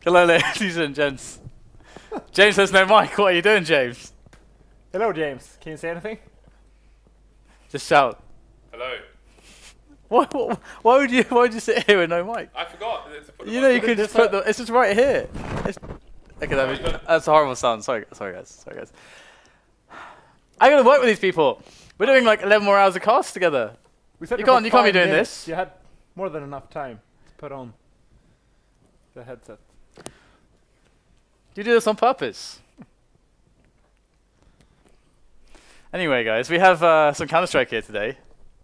Hello, ladies and gents. James has no mic. What are you doing, James? Hello, James. Can you say anything? Just shout. Hello. Why would you sit here with no mic? I forgot. You know you could just put the. It's just right here. Okay, that's a horrible sound. Sorry guys. I gotta work with these people. We're doing like 11 more hours of cast together. You can't be doing this. You had more than enough time to put on the headset. You do this on purpose. No. Guys, we have some Counter-Strike here today.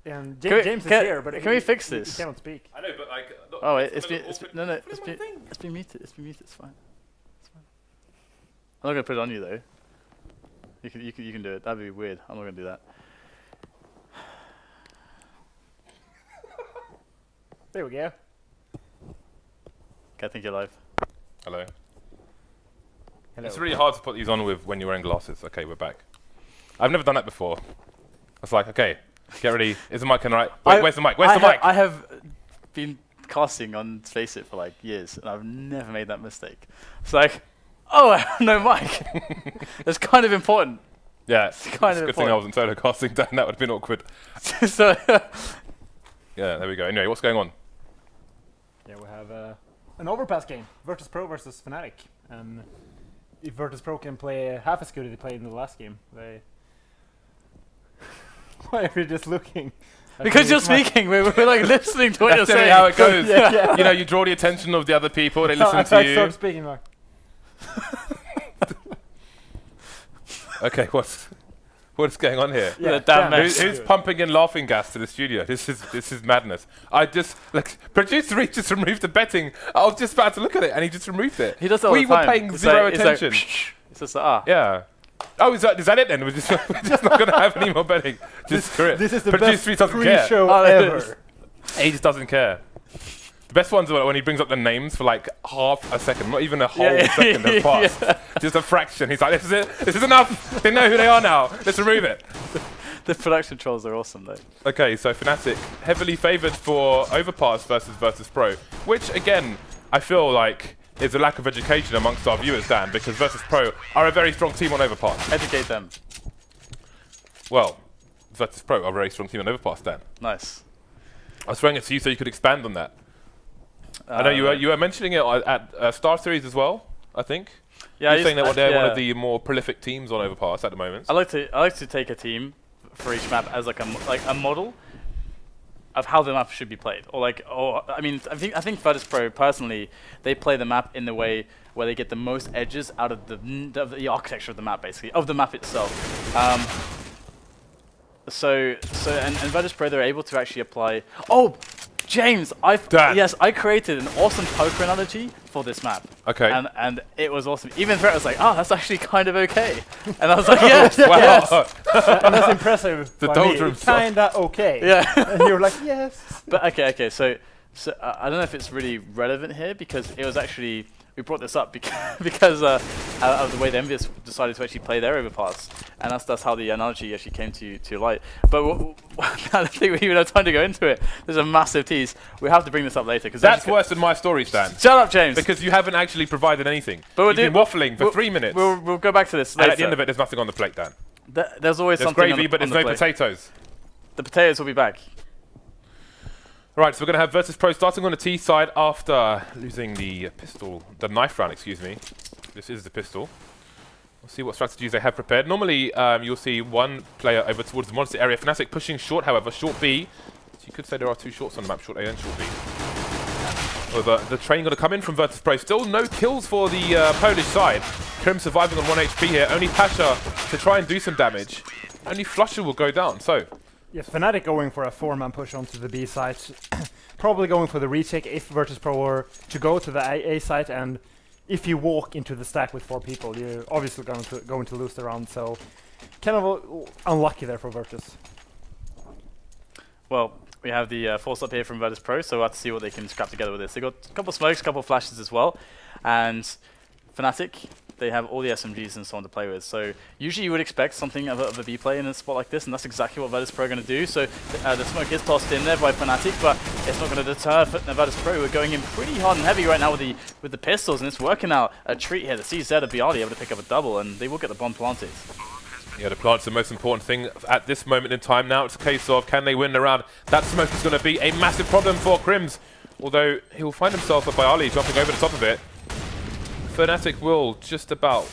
And James is here, but can we fix this? He cannot speak. I know, but like. Oh wait, it's been muted. It's been muted. It's fine. I'm not gonna put it on you though. You can do it. That'd be weird. I'm not gonna do that. There we go. Okay, I think you're live. Hello. Hello. It's really hard to put these on with when you're wearing glasses. Okay, we're back. I've never done that before. I was like, okay, get ready. Is the mic on right? Wait, where's the mic? Where's the mic? I have been casting on FACEIT for like years, and I've never made that mistake. It's like, oh, I have no mic. It's kind of important. Yeah, it's kind of good thing I wasn't solo casting down. That would have been awkward. So yeah, there we go. Anyway, what's going on? Yeah, we have an Overpass game. Virtus.pro versus Fnatic. And if Virtus.pro can play half as good as they played in the last game, they... Why are you just looking? Because you're speaking, we're like listening to what you're saying. How it goes. Yeah. You know, you draw the attention of the other people. They listen to you. Stop speaking, Mark. Okay, what's going on here? Yeah, damn mess. Who's pumping in laughing gas to the studio? This is madness. I just producer Reed just removed the betting. I was just about to look at it, and he just removed it. He does that all the time. We were paying zero attention. It's just like, Yeah. Oh, is that it then? We're just not going to have any more betting. Just screw it. This is the producer best pre-show ever. He just doesn't care. The best ones are when he brings up the names for like half a second, not even a whole second has passed. Just a fraction. He's like, this is it. This is enough. They know who they are now. Let's remove it. The production trolls are awesome though. Okay, so Fnatic heavily favoured for Overpass versus Virtus.pro, which again, I feel like is a lack of education amongst our viewers, Dan, because Virtus.pro are a very strong team on Overpass. Educate them. Well, Virtus.pro are a very strong team on Overpass, Dan. Nice. I was throwing it to you so you could expand on that. I know you were mentioning it at Star Series as well, I think. Yeah, you're saying that they're one of the more prolific teams on Overpass at the moment. I like to take a team for each map as like a model of how the map should be played, I mean, I think Virtus.pro personally, they play the map in the way where they get the most edges out of the architecture of the map, basically, of the map itself. And Virtus.pro, they're able to actually apply. Oh, James, I created an awesome poker analogy for this map. Okay. And it was awesome. Even Fred was like, oh, that's actually kind of okay. And I was like, yes, yes. And that's impressive. The doldrums. Kinda okay. Yeah. And you were like, yes. But okay. So I don't know if it's really relevant here because it was actually. We brought this up because of the way the Envious decided to actually play their Overpass, and that's how the analogy actually came to light. But I don't think we even have time to go into it. There's a massive tease. We have to bring this up later because that's worse than my story, Stan. Shut up, James. Because you haven't actually provided anything. But you've been waffling for 3 minutes. We'll go back to this later. And at the end of it, there's nothing on the plate, Dan. There's always there's something. Gravy, but there's no potatoes. The potatoes will be back. Right, so we're going to have Virtus.pro starting on the T side after losing the knife round, excuse me. This is the pistol. We'll see what strategies they have prepared. Normally, you'll see one player over towards the monster area. Fnatic pushing short, however, short B. So you could say there are two shorts on the map, short A and short B. Well, the train going to come in from Virtus.pro. Still no kills for the Polish side. KRIMZ surviving on 1 HP here. Only pasha to try and do some damage. Only flusha will go down, so... Yes, Fnatic going for a 4-man push onto the B site. Probably going for the retake if Virtus.pro were to go to the A site, and if you walk into the stack with 4 people, you're obviously going to lose the round, so kind of unlucky there for Virtus. Well, we have the force up here from Virtus.pro, so we'll have to see what they can scrap together with this. They got a couple of smokes, a couple of flashes as well, and Fnatic they have all the SMGs and so on to play with. So usually you would expect something of a B play in a spot like this, and that's exactly what Virtus.pro are going to do. So the smoke is tossed in there by Fnatic, but it's not going to deter Virtus.pro, who are going in pretty hard and heavy right now with the pistols, and it's working out a treat here. The CZ of byali able to pick up a double, and they will get the bomb planted. Yeah, the plant's the most important thing at this moment in time now. It's a case of, can they win the round? That smoke is going to be a massive problem for KRIMZ, although he'll find himself a byali jumping over the top of it. Fnatic will just about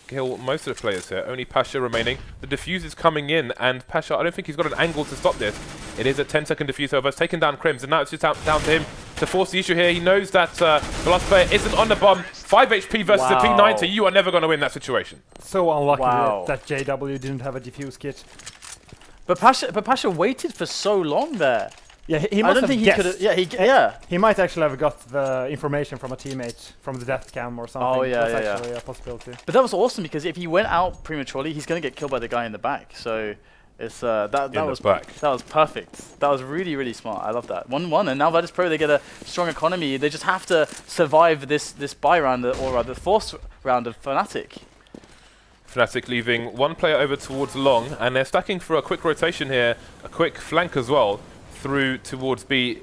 kill most of the players here. Only pasha remaining. The defuse is coming in, and pasha, I don't think he's got an angle to stop this. It is a 10-second defuse over. It's taken down KRIMZ, and now it's just down to him to force the issue here. He knows that the last player isn't on the bomb. 5 HP versus a P90. You are never going to win that situation. So unlucky that JW didn't have a defuse kit. But pasha waited for so long there. Yeah, he must have guessed. He might actually have got the information from a teammate from the death cam or something. Oh yeah, that's actually a possibility. But that was awesome, because if he went out prematurely, he's going to get killed by the guy in the back. So it's that was perfect. That was really smart. I love that. 1-1, and now Virtus.pro, they get a strong economy. They just have to survive this buy round, or rather the force round of Fnatic. Fnatic leaving one player over towards long, and they're stacking for a quick rotation here, a quick flank as well, through towards B.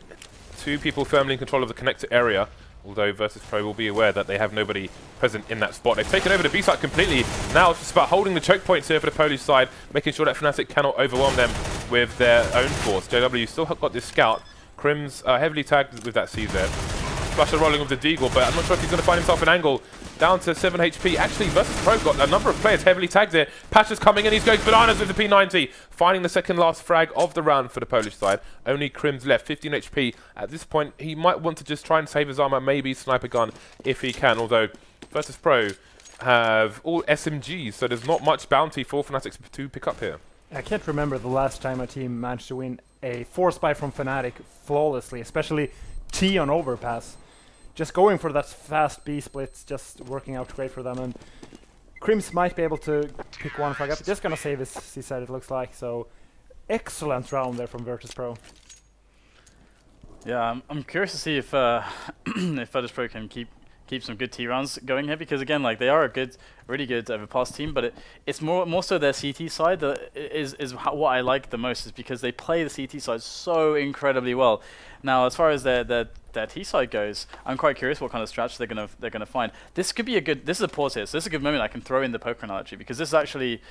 2 people firmly in control of the connector area, although Virtus.pro will be aware that they have nobody present in that spot. They've taken over the B site completely. Now it's just about holding the choke points here for the Polish side, making sure that Fnatic cannot overwhelm them with their own force. JW still got this scout. KRIMZ heavily tagged with that CZ. flusha rolling with the Deagle, but I'm not sure if he's going to find himself an angle. Down to 7 HP. Actually, Virtus.pro got a number of players heavily tagged here. pasha's coming in, he's going bananas with the P90. Finding the second last frag of the round for the Polish side. Only KRIMZ left, 15 HP. At this point, he might want to just try and save his armor, maybe sniper gun if he can, although Virtus.pro have all SMGs, so there's not much bounty for Fnatic to pick up here. I can't remember the last time a team managed to win a force buy from Fnatic flawlessly, especially T on Overpass. Just going for that fast B split's just working out great for them, and KRIMZ might be able to pick one frag up. Just gonna save his CZ, it looks like. So excellent round there from Virtus.pro. Yeah, I'm curious to see if if Virtus.pro can keep some good T rounds going here, because again, like, they are a really good Overpass team, but it's more so their CT side that is what I like the most, is because they play the CT side so incredibly well. Now, as far as their T side goes, I'm quite curious what kind of strategy they're gonna find. This could be this is a pause here, so this is a good moment I can throw in the poker analogy, because this actually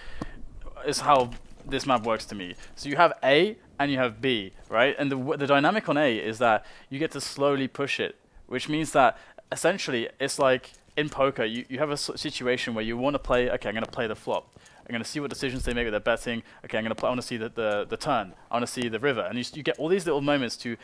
is how this map works to me. So you have A and you have B, right? And the dynamic on A is that you get to slowly push it, which means that essentially it's like in poker, you have a situation where you want to play, okay, I'm going to play the flop. I'm going to see what decisions they make with their betting. Okay, I want to see the turn. I want to see the river. And you get all these little moments to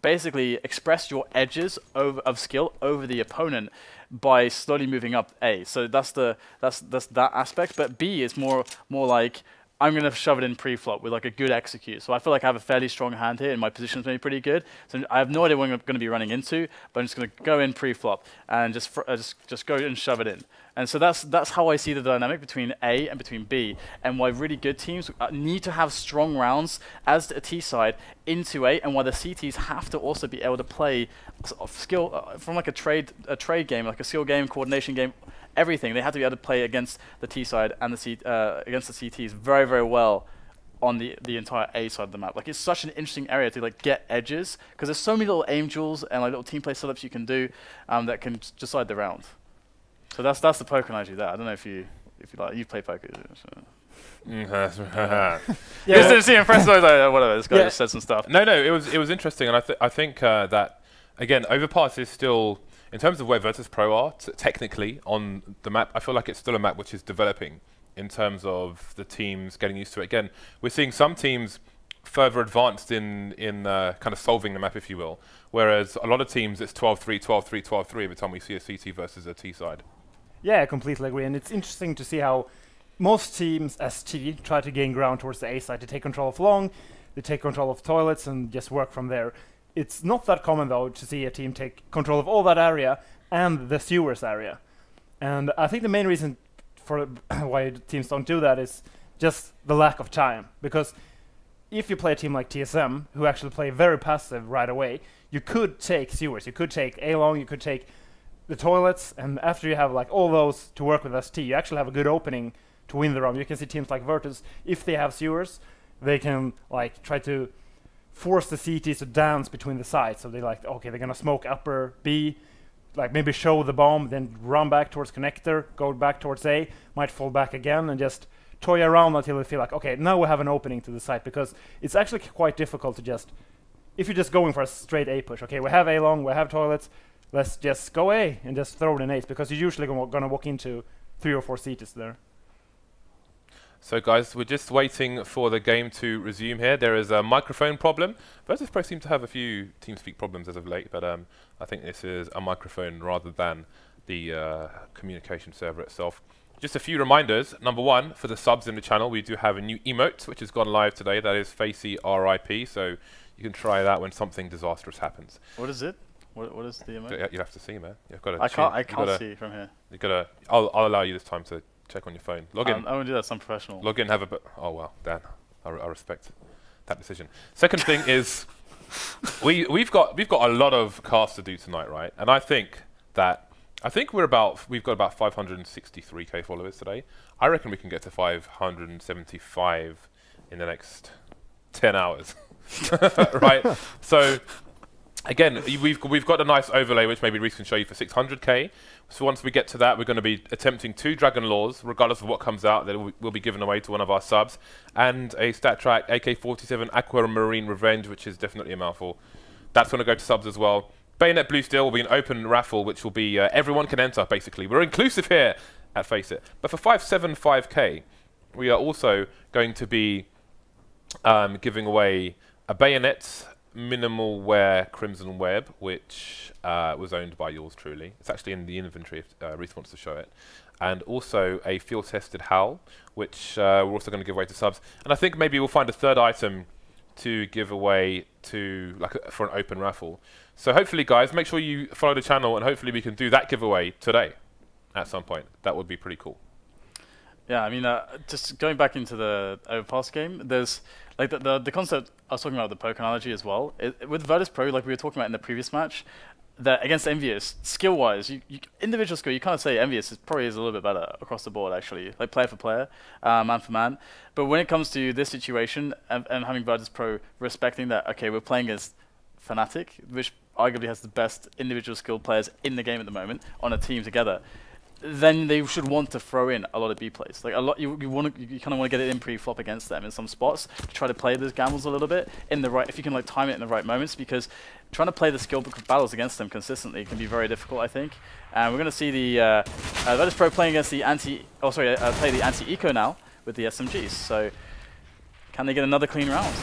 basically express your edges of skill over the opponent by slowly moving up A. So that's that aspect. But B is more like, I'm going to shove it in pre-flop with like a good execute. So I feel like I have a fairly strong hand here, and my position's maybe pretty good. So I have no idea what I'm going to be running into, but I'm just going to go in pre-flop and just go and shove it in. And so that's how I see the dynamic between A and between B, and why really good teams need to have strong rounds as a T side into A, and why the CTs have to also be able to play skill from like a trade game, like a skill game, coordination game. Everything. They have to be able to play against the T side and against the CTs very, very well on the entire A side of the map. Like, it's such an interesting area to like get edges, because there's so many little aim jewels and like little team play setups you can do that can decide the round. So that's the poker analogy there. I don't know if you play poker. So. Yeah, Just see impressed, like, whatever. This guy just said some stuff. No, it was interesting, and I think that again, Overpass is still, in terms of where Virtus.pro are technically on the map, I feel like it's still a map which is developing in terms of the teams getting used to it. Again, we're seeing some teams further advanced in kind of solving the map, if you will, whereas a lot of teams it's 12-3, 12-3, 12-3 every time we see a CT versus a T side. Yeah, I completely agree, and it's interesting to see how most teams as T try to gain ground towards the A side. They take control of long, they take control of toilets, and just work from there. It's not that common, though, to see a team take control of all that area and the sewers area. And I think the main reason for why teams don't do that is just the lack of time. Because if you play a team like TSM, who actually play very passive right away, you could take sewers, you could take A long, you could take the toilets, and after you have like all those to work with ST, you actually have a good opening to win the round. You can see teams like Virtus, if they have sewers, they can like try to force the CTs to dance between the sides. So they like, okay, they're gonna smoke upper B, like maybe show the bomb, then run back towards connector, go back towards A, might fall back again, and just toy around until they feel like, okay, now we have an opening to the site, because it's actually quite difficult to just, if you're just going for a straight A push, okay, we have A long, we have toilets, let's just go A and just throw it in A's, because you're usually gonna walk into 3 or 4 CTs there. So guys, we're just waiting for the game to resume here. There is a microphone problem. Virtus.pro seem to have a few TeamSpeak problems as of late, but I think this is a microphone rather than the communication server itself. Just a few reminders. Number one, for the subs in the channel, we do have a new emote, which has gone live today. That is FACEIT RIP, so you can try that when something disastrous happens. What is it? What is the emote? You have to see, man. You've got to I can't see from here. You gotta. I'll allow you this time to check on your phone. Log in. I won't do that. I'm professional. Log in. Have a. Oh well, Dan. I respect that decision. Second thing is, we've got a lot of casts to do tonight, right? And I think we've got about 563k followers today. I reckon we can get to 575 in the next 10 hours, right? So. Again, we've got a nice overlay which maybe Reese can show you for 600k. So once we get to that, we're going to be attempting 2 Dragon Laws, regardless of what comes out, that will be given away to one of our subs, and a stat track AK-47 Aquamarine Revenge, which is definitely a mouthful. That's going to go to subs as well. Bayonet Blue Steel will be an open raffle, which will be everyone can enter, basically. We're inclusive here at FACEIT. But for 575k, we are also going to be giving away a Bayonet minimal wear Crimson Web, which was owned by yours truly. It's actually in the inventory if Reese wants to show it. And also a field-tested Howl, which we're also going to give away to subs. And I think maybe we'll find a third item to give away to for an open raffle. So hopefully, guys, make sure you follow the channel, and hopefully we can do that giveaway today at some point. That would be pretty cool. Yeah, I mean, just going back into the Overpass game, there's like the concept I was talking about, the poke analogy as well. With Virtus.pro, like we were talking about in the previous match, that against Envious, skill-wise, individual skill, you kind of say Envious probably is a little bit better across the board, actually, like player for player, man for man. But when it comes to this situation and having Virtus.pro respecting that, okay, we're playing against Fnatic, which arguably has the best individual skilled players in the game at the moment on a team together, then they should want to throw in a lot of B plays. Like a lot, you kind of want to get it in pre-flop against them in some spots to try to play those gambles a little bit in the right. If you can like time it in the right moments, because trying to play the skill battles against them consistently can be very difficult, I think. And we're going to see the Virtus.pro playing against the play the anti-eco now with the SMGs. So can they get another clean round?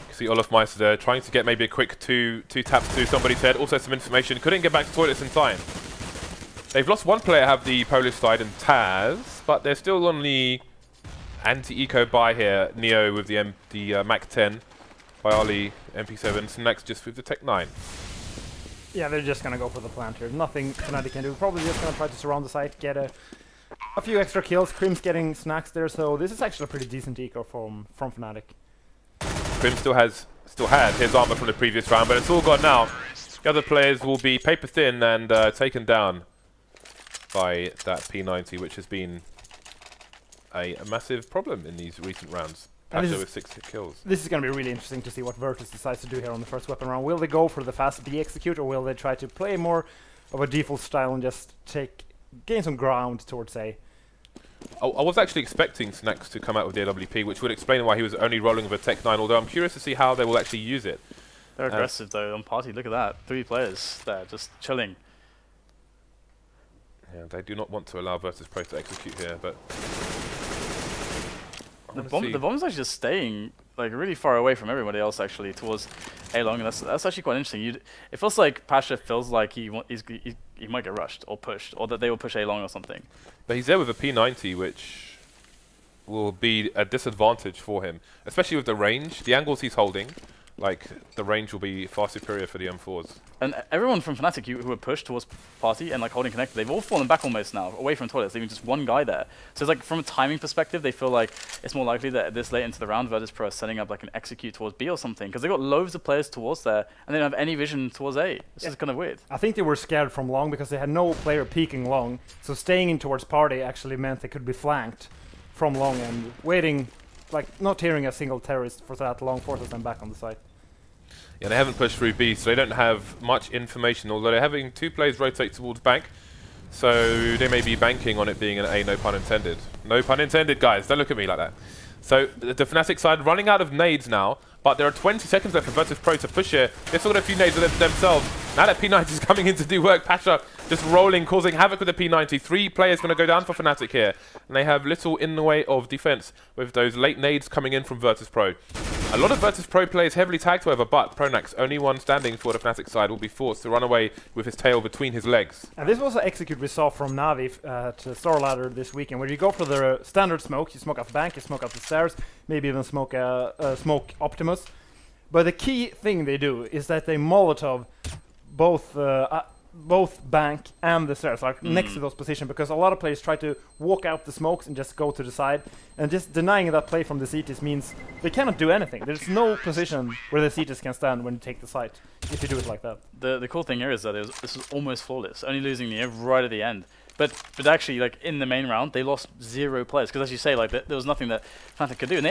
You see olofmeister there trying to get maybe a quick two taps to somebody's head. Also some information. Couldn't get back to toilets in time. They've lost one player, have the Polish side, and TaZ, but they're still on the anti-eco buy here. Neo with the Mac 10, byali MP7, Snax just with the Tech 9. Yeah, they're just gonna go for the plant here. Nothing Fnatic can do. Probably just gonna try to surround the site, get a few extra kills. KRIMZ getting Snax there, so this is actually a pretty decent eco from Fnatic. KRIMZ still had his armor from the previous round, but it's all gone now. The other players will be paper thin and taken down by that P90, which has been a massive problem in these recent rounds. pasha with 6 kills. This is going to be really interesting to see what Virtus decides to do here on the first weapon round. Will they go for the fast B execute, or will they try to play more of a default style and just gain some ground towards A? I was actually expecting Snax to come out with the AWP, which would explain why he was only rolling with a Tech 9, although I'm curious to see how they will actually use it. They're aggressive though on party, look at that. 3 players there, just chilling. Yeah, they do not want to allow Virtus.pro to execute here, but the bomb's actually just staying like really far away from everybody else, actually, towards A long, and that's actually quite interesting. It feels like pasha feels like he might get rushed or pushed, or that they will push A long or something. But he's there with a P90, which will be a disadvantage for him, especially with the range, the angles he's holding. like the range will be far superior for the M4s. And everyone from Fnatic who were pushed towards party and like holding connected, they've all fallen back almost now, away from toilets, leaving just one guy there. So it's like from a timing perspective, they feel like it's more likely that this late into the round, Virtus.pro are setting up like an execute towards B or something, because they've got loads of players towards there, and they don't have any vision towards A. This is kind of weird. I think they were scared from long because they had no player peeking long, so staying in towards party actually meant they could be flanked from long, and waiting, like not hearing a single terrorist for that long forces them back on the site. Yeah, they haven't pushed through B, so they don't have much information, although they're having 2 players rotate towards bank, so they may be banking on it being an A, no pun intended. No pun intended, guys, don't look at me like that. So the Fnatic side running out of nades now, but there are 20 seconds left for Virtus.pro to push here. They've still got a few nades themselves. Now that P90 is coming in to do work, pasha just rolling, causing havoc with the P90. 3 players going to go down for Fnatic here, and they have little in the way of defense with those late nades coming in from Virtus.pro. A lot of Virtus.pro players heavily tagged, however, but pronax, only one standing for the Fnatic side, will be forced to run away with his tail between his legs. And this was an execute we saw from Na'Vi to Star Ladder this weekend, where you go for the standard smoke, you smoke up bank, you smoke up the stairs, maybe even smoke smoke Optimus. But the key thing they do is that they Molotov both bank and the stairs, like next to those positions, because a lot of players try to walk out the smokes and just go to the side, and just denying that play from the CTs means they cannot do anything. There's no position where the CTs can stand when you take the site, if you do it like that. The cool thing here is that this was almost flawless, only losing Neo right at the end. But actually, like in the main round, they lost 0 players because, as you say, like there was nothing that Fnatic could do. And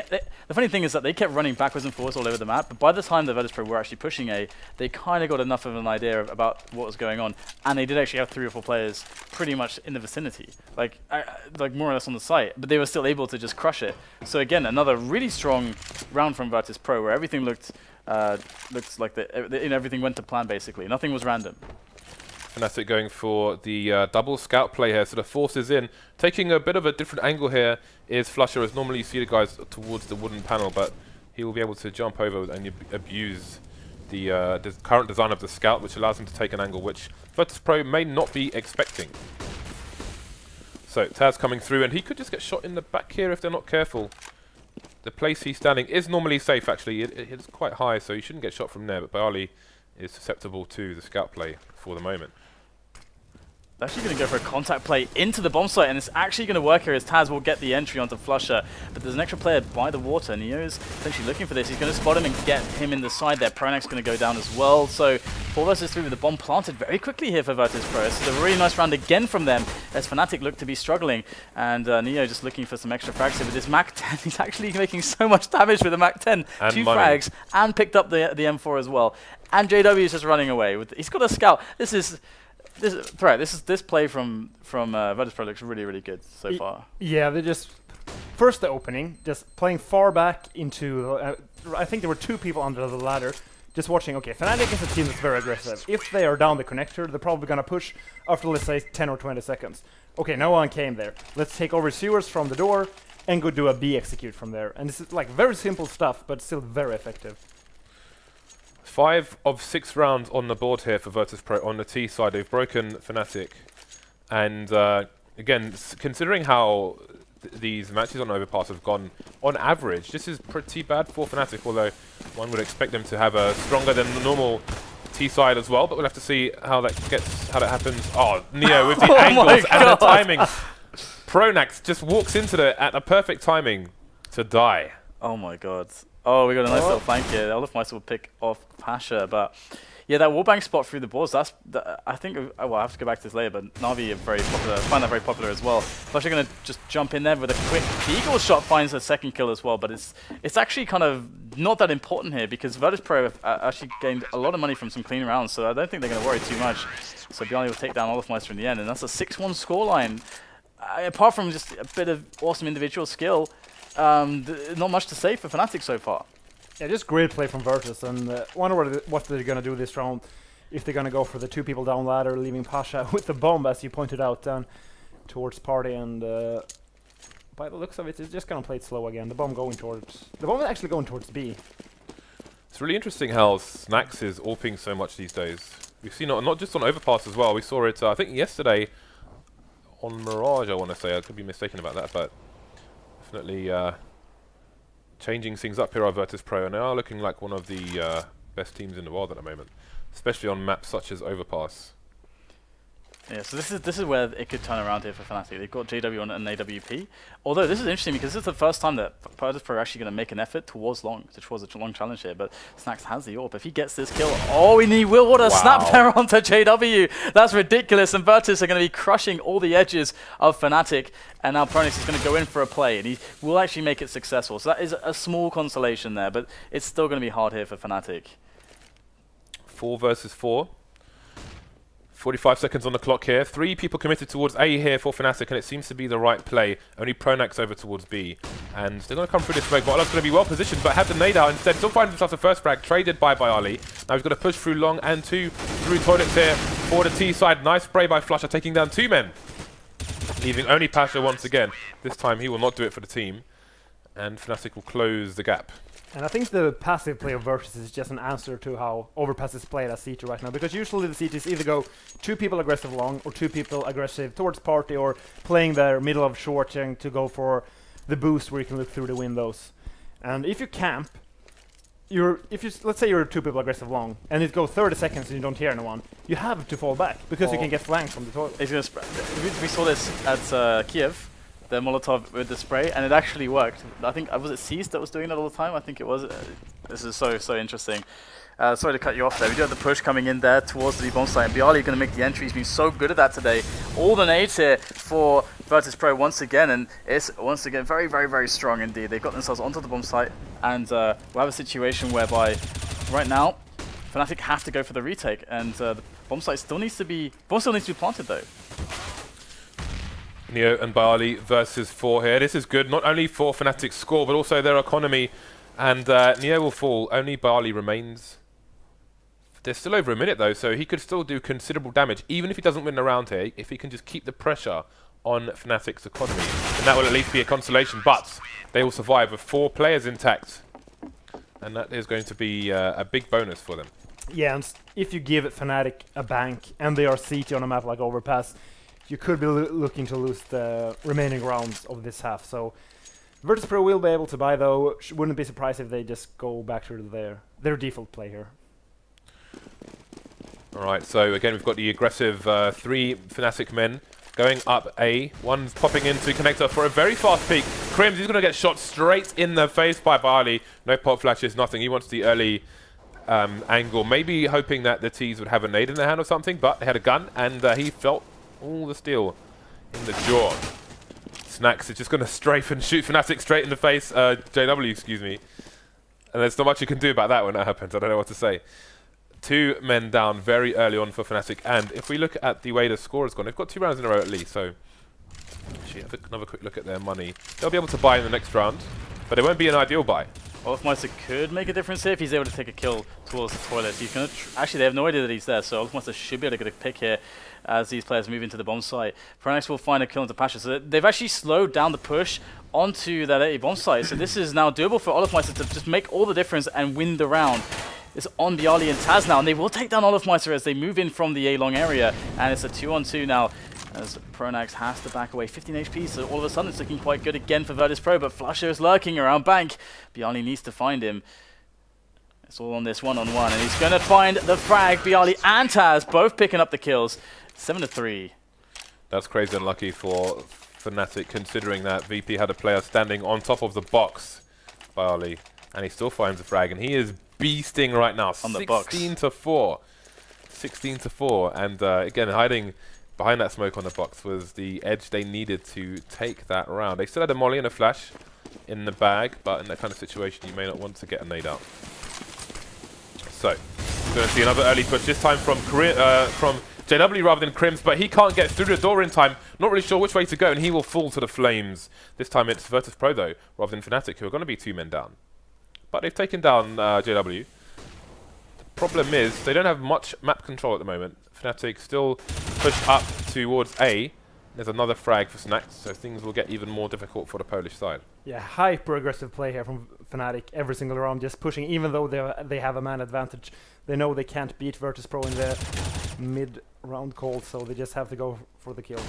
the funny thing is that they kept running backwards and forwards all over the map. But by the time the Virtus.pro were actually pushing A, they kind of got enough of an idea about what was going on, and they did actually have 3 or 4 players pretty much in the vicinity, like more or less on the site. But they were still able to just crush it. So again, another really strong round from Virtus.pro, where everything looked like everything went to plan basically. Nothing was random. Fnatic going for the double scout play here, so the forces in. Taking a bit of a different angle here is flusha, as normally you see the guys towards the wooden panel, but he will be able to jump over and abuse the current design of the scout, which allows him to take an angle which Virtus.pro may not be expecting. So TaZ coming through, and he could just get shot in the back here if they're not careful. The place he's standing is normally safe, actually. It's quite high, so you shouldn't get shot from there, but byali is susceptible to the scout play for the moment. They're actually going to go for a contact play into the bomb site, and it's actually going to work here as TaZ will get the entry onto flusha. But there's an extra player by the water. Neo's essentially looking for this. He's going to spot him and get him in the side there. pronax going to go down as well. So 4 versus 3 with the bomb planted very quickly here for Virtus.pro. This is a really nice round again from them as Fnatic look to be struggling. And Neo just looking for some extra frags here with this Mac 10. He's actually making so much damage with the Mac 10. And 2 money. frags and picked up the M4 as well. And JW is just running away. He's got a scout. This play from Virtus.pro looks really, really good so far. Yeah, they just first the opening, just playing far back into. I think there were 2 people under the ladder, just watching. Okay, Fnatic is a team that's very aggressive. If they are down the connector, they're probably gonna push after, let's say, 10 or 20 seconds. Okay, no one came there. Let's take over sewers from the door and go do a B execute from there. And this is like very simple stuff, but still very effective. 5 of 6 rounds on the board here for Virtus.pro on the T side. They've broken Fnatic. And again, considering how these matches on Overpass have gone on average, this is pretty bad for Fnatic, although one would expect them to have a stronger than the normal T side as well, but we'll have to see how that happens. Oh, Neo with the angles and the timing. pronax just walks into it at a perfect timing to die. Oh my god. Oh, we got a nice little flank here. olofmeister will pick off pasha, but yeah, that wallbang spot through the boards, I think, well, I have to go back to this later, but Na'Vi are very popular, find that very popular as well. flusha going to just jump in there with a quick eagle shot, finds a second kill as well, but it's actually kind of not that important here because Virtus.pro have actually gained a lot of money from some clean rounds, so I don't think they're going to worry too much. So byali will take down olofmeister in the end, and that's a 6-1 scoreline. Apart from just a bit of awesome individual skill, not much to say for Fnatic so far. Yeah, just great play from Virtus, and wonder what they're going to do this round. If they're going to go for the 2 people down ladder, leaving pasha with the bomb, as you pointed out, down towards party, and by the looks of it, it's just going to play it slow again. The bomb is actually going towards B. It's really interesting how Snax is AWPing so much these days. We've seen it not just on Overpass as well. We saw it, I think, yesterday on Mirage, I want to say. I could be mistaken about that, but definitely changing things up here are Virtus.pro, and they are looking like one of the best teams in the world at the moment, especially on maps such as Overpass. Yeah, so this is where it could turn around here for Fnatic. They've got JW on an AWP. Although this is interesting because this is the first time that Virtus.pro are actually going to make an effort towards long, towards a long challenge here. But Snax has the AWP. If he gets this kill, oh, and he will. What a snap there onto JW. That's ridiculous. And Virtus are going to be crushing all the edges of Fnatic. And now pronax is going to go in for a play, and he will actually make it successful. So that is a small consolation there, but it's still going to be hard here for Fnatic. 4 versus 4. 45 seconds on the clock here. 3 people committed towards A here for Fnatic, and it seems to be the right play. Only pronax over towards B. And they're going to come through this smoke. Olof's going to be well positioned, but had the nade out instead. Still finds himself the first frag, traded by byali. Now he's got to push through long and 2 through toilets here for the T side. Nice spray by flusha, taking down 2 men. Leaving only pasha once again. This time he will not do it for the team. And Fnatic will close the gap. And I think the passive play of Virtus is just an answer to how Overpass is played as CT right now, because usually the CTs either go 2 people aggressive long or 2 people aggressive towards party, or playing their middle of short to go for the boost where you can look through the windows. And if you camp, let's say you're 2 people aggressive long and it goes 30 seconds and you don't hear anyone, you have to fall back because you can get flanked from the toilet. We saw this at Kiev. The Molotov with the spray, and it actually worked. I think, was it Cease that was doing that all the time? I think it was. This is so interesting. Sorry to cut you off there. We do have the push coming in there towards the bomb site, and byali going to make the entry. He's been so good at that today. All the nades here for Virtus.pro once again, and it's once again very strong indeed. They've got themselves onto the bomb site, and we'll have a situation whereby right now Fnatic have to go for the retake, and the bomb site still needs to be planted though. Neo and byali versus 4 here. This is good, not only for Fnatic's score, but also their economy. And Neo will fall. Only byali remains. There's still over a minute, though, so he could still do considerable damage, even if he doesn't win the round here, if he can just keep the pressure on Fnatic's economy. And that will at least be a consolation, but they will survive with 4 players intact. And that is going to be a big bonus for them. Yeah, and if you give Fnatic a bank, and they are CT on a map like Overpass, you could be looking to lose the remaining rounds of this half. So Virtus.pro will be able to buy, though. Wouldn't be surprised if they just go back to their default play here. Alright, so again we've got the aggressive 3 Fnatic men going up A. One's popping into connector for a very fast peek. KRIMZ, he's going to get shot straight in the face by byali. No pop flashes, nothing. He wants the early angle. Maybe hoping that the T's would have a nade in their hand or something, but they had a gun, and he felt all the steel in the jaw. Snax is just going to strafe and shoot Fnatic straight in the face. JW, excuse me. And there's not much you can do about that when that happens. I don't know what to say. 2 men down very early on for Fnatic. And if we look at the way the score has gone, they've got 2 rounds in a row at least. So actually, have another quick look at their money. They'll be able to buy in the next round, but it won't be an ideal buy. olofmeister could make a difference here if he's able to take a kill towards the toilet. He's going to actually, they have no idea that he's there, so olofmeister should be able to get a pick here as these players move into the bomb site. pronax will find a kill into pasha, so they've actually slowed down the push onto that A bomb site. So this is now doable for olofmeister to just make all the difference and win the round. It's on byali and TaZ now, and they will take down olofmeister as they move in from the A long area, and it's a 2-on-2 now, as pronax has to back away. 15 HP, so all of a sudden it's looking quite good again for Virtus.pro, but flusha is lurking around bank. byali needs to find him. It's all on this one-on-one, and he's going to find the frag. byali and TaZ both picking up the kills. 7-3. That's crazy unlucky for Fnatic, considering that VP had a player standing on top of the box, byali, and he still finds the frag, and he is beasting right now. On the box. 16-4. 16-4, and again, hiding behind that smoke on the box was the edge they needed to take that round. They still had a molly and a flash in the bag, but in that kind of situation, you may not want to get a nade out. So, we're going to see another early push, this time from JW rather than KRIMZ, but he can't get through the door in time. Not really sure which way to go, and he will fall to the flames. This time it's Virtus.pro, though, rather than Fnatic, who are going to be 2 men down. But they've taken down JW. The problem is they don't have much map control at the moment. Fnatic still push up towards A. There's another frag for Snax, so things will get even more difficult for the Polish side. Yeah, hyper-aggressive play here from Fnatic every single round, just pushing, even though they have a man advantage. They know they can't beat Virtus.pro in the mid-round call, so they just have to go for the kill.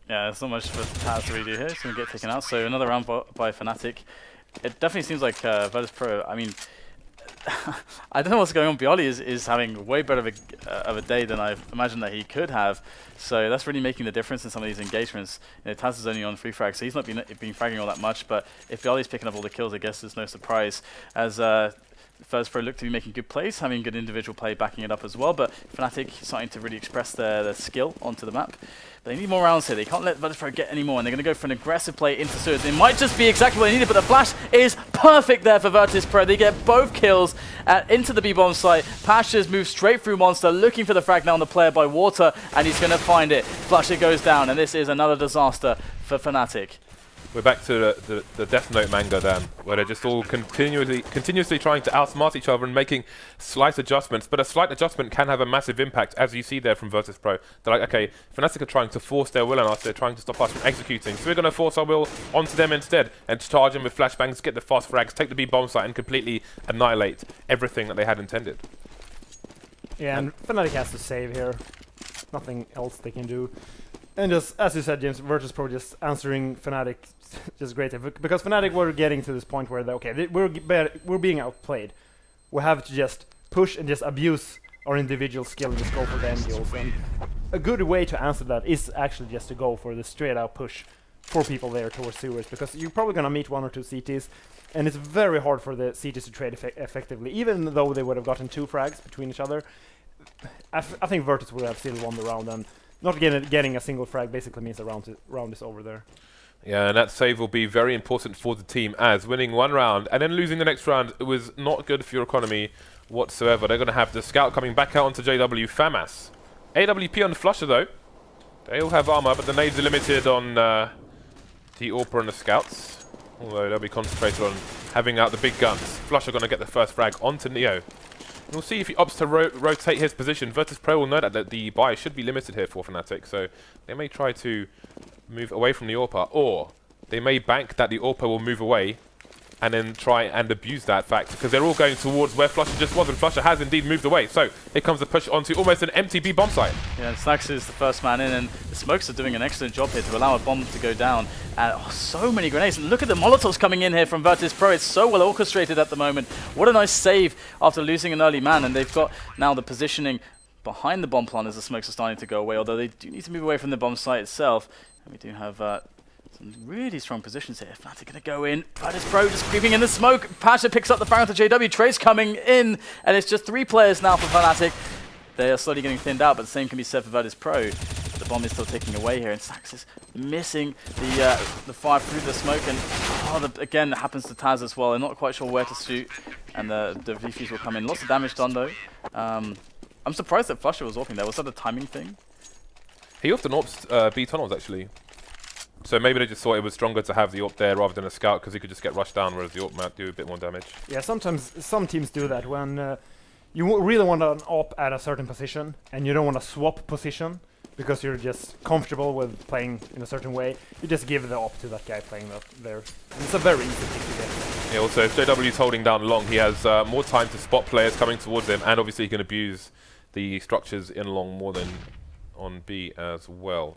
Yeah, there's not much for TaZ to redo here. He's going to get taken out. So another round by Fnatic. it definitely seems like Virtus.pro, I mean, I don't know what's going on. Byali is having way better of a day than I imagined that he could have. So that's really making the difference in some of these engagements. You know, TaZ is only on 3 frags, so he's not been fragging all that much. But if Byali's picking up all the kills, I guess there's no surprise. As Virtus.pro look to be making good plays, having good individual play backing it up as well. But Fnatic starting to really express their skill onto the map. But they need more rounds here. They can't let Virtus.pro get any more, and they're going to go for an aggressive play into Sewers. It might just be exactly what they needed, but the flash is perfect there for Virtus.pro. They get both kills into the B-bomb site. pasha's moved straight through Monster, looking for the frag now on the player by Water, and he's going to find it. flusha goes down, and this is another disaster for Fnatic. We're back to the Death Note manga, Dan, where they're just all continuously trying to outsmart each other and making slight adjustments. But a slight adjustment can have a massive impact, as you see there from Virtus.pro. They're like, okay, Fnatic are trying to force their will on us. They're trying to stop us from executing. So we're going to force our will onto them instead and charge them with flashbangs, get the fast frags, take the B-bomb site, and completely annihilate everything that they had intended. Yeah, and Fnatic has to save here. Nothing else they can do. And just, as you said, James, Virtus.pro just answering Fnatic just great. Because Fnatic were getting to this point where, we're being outplayed. We have to just push and just abuse our individual skill and just go for the end deals. And a good way to answer that is actually just to go for the straight out push for people there towards sewers. Because you're probably going to meet 1 or 2 CTs. And it's very hard for the CTs to trade effectively. Even though they would have gotten 2 frags between each other, I think Virtus would have still won the round. And not getting a single frag basically means the round is over there. Yeah, and that save will be very important for the team, as winning 1 round and then losing the next round, it was not good for your economy whatsoever. They're going to have the scout coming back out onto JW. FAMAS. AWP on the flusha though. They all have armor, but the nades are limited on the AWP and the scouts. Although they'll be concentrated on having out the big guns. flusha going to get the first frag onto NEO. We'll see if he opts to rotate his position. Virtus.pro will know that the buy should be limited here for Fnatic, so they may try to move away from the AWP, or they may bank that the AWP will move away and then try and abuse that fact, because they're all going towards where flusha just was, and flusha has indeed moved away. So here comes the push onto almost an empty B bomb site. Yeah, and Snax is the first man in, and the smokes are doing an excellent job here to allow a bomb to go down. And so many grenades. And look at the Molotovs coming in here from Virtus.pro. It's so well orchestrated at the moment. What a nice save after losing an early man, and they've got now the positioning behind the bomb plant as the smokes are starting to go away, although they do need to move away from the bomb site itself. And we do have some really strong positions here. Fnatic going to go in. Virtus.pro just creeping in the smoke. pasha picks up the frag onto JW. Trace coming in, and it's just 3 players now for Fnatic. They are slowly getting thinned out, but the same can be said for Virtus.pro. The bomb is still taking away here, and Snax is missing the fire through the smoke, and again it happens to TaZ as well. They're not quite sure where to shoot, and the VFuse will come in. Lots of damage done though. I'm surprised that flusha was AWPing there. Was that a timing thing? He often AWPs B tunnels actually. So maybe they just thought it was stronger to have the AWP there rather than a scout, because he could just get rushed down, whereas the AWP might do a bit more damage. Yeah, sometimes some teams do that when you really want an AWP at a certain position and you don't want to swap position because you're just comfortable with playing in a certain way. You just give the AWP to that guy playing that there. And it's a very easy thing to get. Yeah, also if JW is holding down long, he has more time to spot players coming towards him, and obviously he can abuse the structures in long more than on B as well.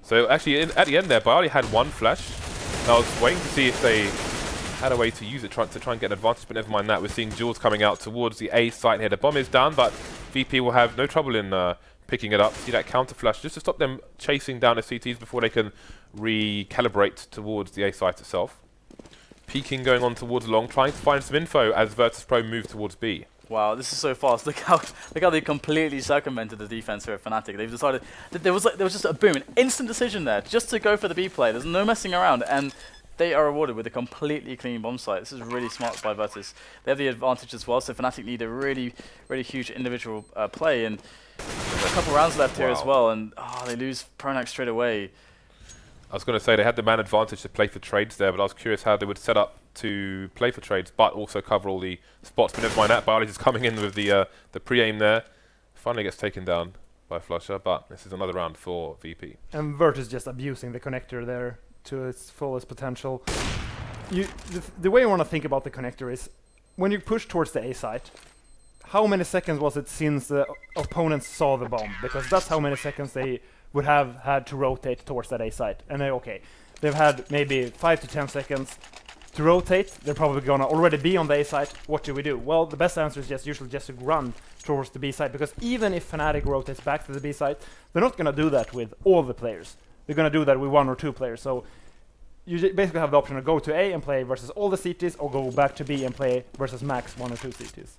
So actually, at the end there, byali had 1 flash. And I was waiting to see if they had a way to use it to try and get an advantage, but never mind that. We're seeing Jules coming out towards the A site here. The bomb is down, but VP will have no trouble in picking it up. See that counter flash just to stop them chasing down the CTs before they can recalibrate towards the A site itself. Peeking going on towards long, trying to find some info as Virtus.pro move towards B. Wow, this is so fast. Look how they completely circumvented the defense here at Fnatic. They've decided that there was just a boom, an instant decision there, just to go for the B play. There's no messing around, and they are rewarded with a completely clean bomb site. This is really smart by Virtus. They have the advantage as well, so Fnatic need a really, really huge individual play, and there's a couple rounds left here as well, and they lose pronax straight away. I was going to say they had the man advantage to play for trades there, but I was curious how they would set up to play for trades, but also cover all the spots. But never mind that. byali is coming in with the pre-aim there. Finally gets taken down by flusha, but this is another round for VP. And Virtus just abusing the connector there to its fullest potential. The way you want to think about the connector is when you push towards the A site, how many seconds was it since the opponents saw the bomb? Because that's how many seconds they would have had to rotate towards that A site. And okay, they've had maybe 5 to 10 seconds. to rotate. They're probably gonna already be on the A side. What do we do? Well, the best answer is usually just to run towards the B side, because even if Fnatic rotates back to the B side, they're not gonna do that with all the players. They're gonna do that with 1 or 2 players. So you basically have the option to go to A and play versus all the CTs, or go back to B and play versus max 1 or 2 CTs.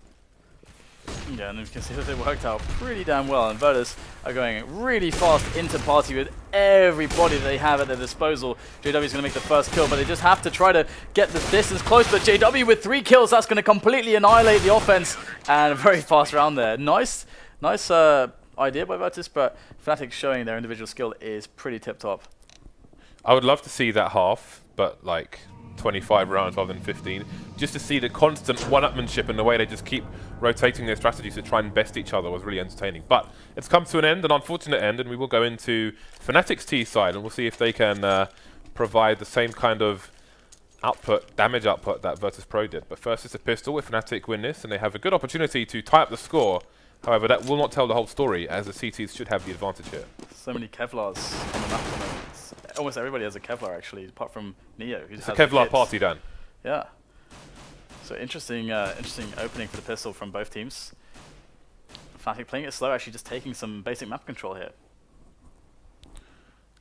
Yeah, and you can see that they worked out pretty damn well, and Virtus are going really fast into party with everybody they have at their disposal. JW is going to make the first kill, but they just have to try to get the distance close. But JW with 3 kills, that's going to completely annihilate the offense, and a very fast round there. Nice idea by Virtus, but Fnatic showing their individual skill is pretty tip-top. I would love to see that half, but like 25 rounds rather than 15, just to see the constant one-upmanship and the way they just keep rotating their strategies to try and best each other was really entertaining. But it's come to an unfortunate end, and we will go into Fnatic's T side, and we'll see if they can provide the same kind of damage output that Virtus.pro did. But first it's a pistol. If Fnatic win this, and they have a good opportunity to tie up the score. However, that will not tell the whole story, as the CTs should have the advantage here. So many Kevlars on the map at the moment. Almost everybody has a Kevlar, actually, apart from Neo. It's a Kevlar party, Dan. Yeah. So interesting opening for the pistol from both teams. Fnatic playing it slow, actually just taking some basic map control here.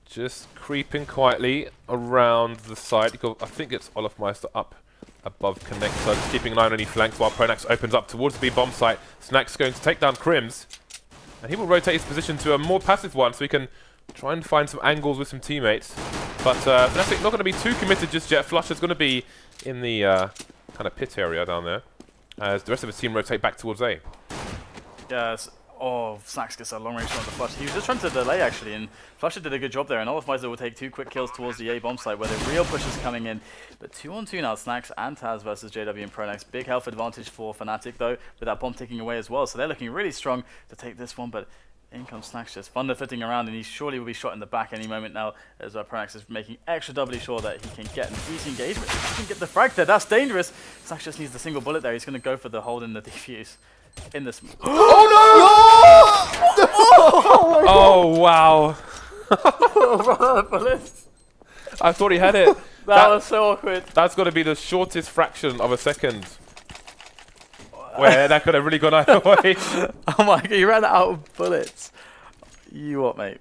Just creeping quietly around the side. I think it's olofmeister up above Connect, so just keeping an eye on any flanks while pronax opens up towards the B bomb site. Snax going to take down KRIMZ, and he will rotate his position to a more passive one, so he can try and find some angles with some teammates. But Fnatic not going to be too committed just yet. flusha's going to be in the kind of pit area down there, as the rest of his team rotate back towards A. Yes. Oh, Snax gets a long range shot on the flush. He was just trying to delay, actually, and flusha did a good job there, and olofmeister will take 2 quick kills towards the A bomb site, where the real push is coming in. But 2-on-2 now, Snax and TaZ versus JW and pronax. Big health advantage for Fnatic, though, with that bomb ticking away as well, so they're looking really strong to take this one, but in comes Snax just thunder-footing around, and he surely will be shot in the back any moment now, as pronax is making extra doubly sure that he can get an easy engagement. He can get the frag there, that's dangerous. Snax just needs the single bullet there. He's going to go for the hold in the defuse. In this. Oh no! Oh wow! I thought he had it. That was so awkward. That's got to be the shortest fraction of a second. Where that could have really gone either way. Oh my god, you ran out of bullets. You what, mate?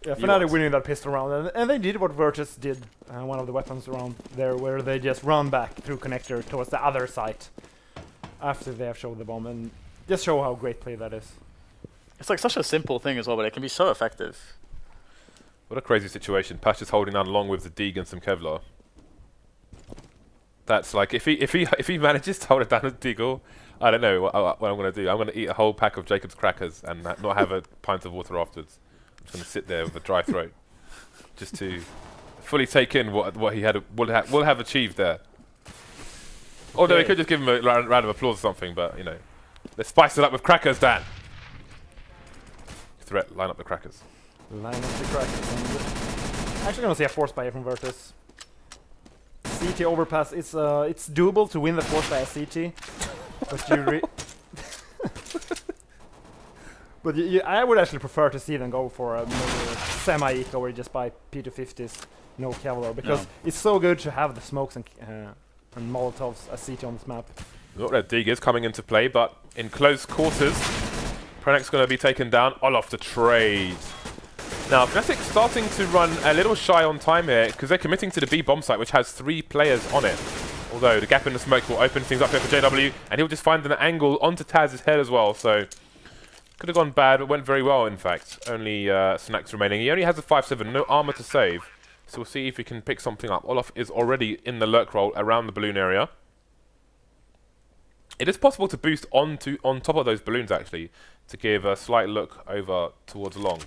Yeah, Fnatic winning that pistol round, and they did what Virtus did, one of the weapons around there, where they just run back through connector towards the other site after they have showed the bomb, and just show how great play that is. It's like such a simple thing as well, but it can be so effective. What a crazy situation. pasha's holding on along with the Deeg and some Kevlar. That's like, if he manages to hold it down with Deagle, I don't know what I'm going to do. I'm going to eat a whole pack of Jacob's crackers and not have a pint of water afterwards. I'm just going to sit there with a dry throat, just to fully take in what he will have achieved there. Although we could just give him a round of applause or something, but you know, let's spice it up with crackers, Dan. Threat, line up the crackers. Line up the crackers. Actually, gonna see a force buy from Virtus. CT overpass. It's doable to win the force by a CT, but I would actually prefer to see them go for a semi-eco where you just buy P250s, no Kevlar, because it's so good to have the smokes and Molotovs as CT on this map. Look, that Dig is coming into play, but in close quarters, pronax going to be taken down. Olof to trade. Now, Fnatic starting to run a little shy on time here, because they're committing to the B bomb site, which has 3 players on it. Although the gap in the smoke will open things up here for JW, and he'll just find an angle onto TaZ's head as well. So could have gone bad, but went very well, in fact. Only Snax remaining. He only has a 5-7, no armor to save. So we'll see if we can pick something up. Olof is already in the lurk roll around the balloon area. It is possible to boost on top of those balloons, actually, to give a slight look over towards long.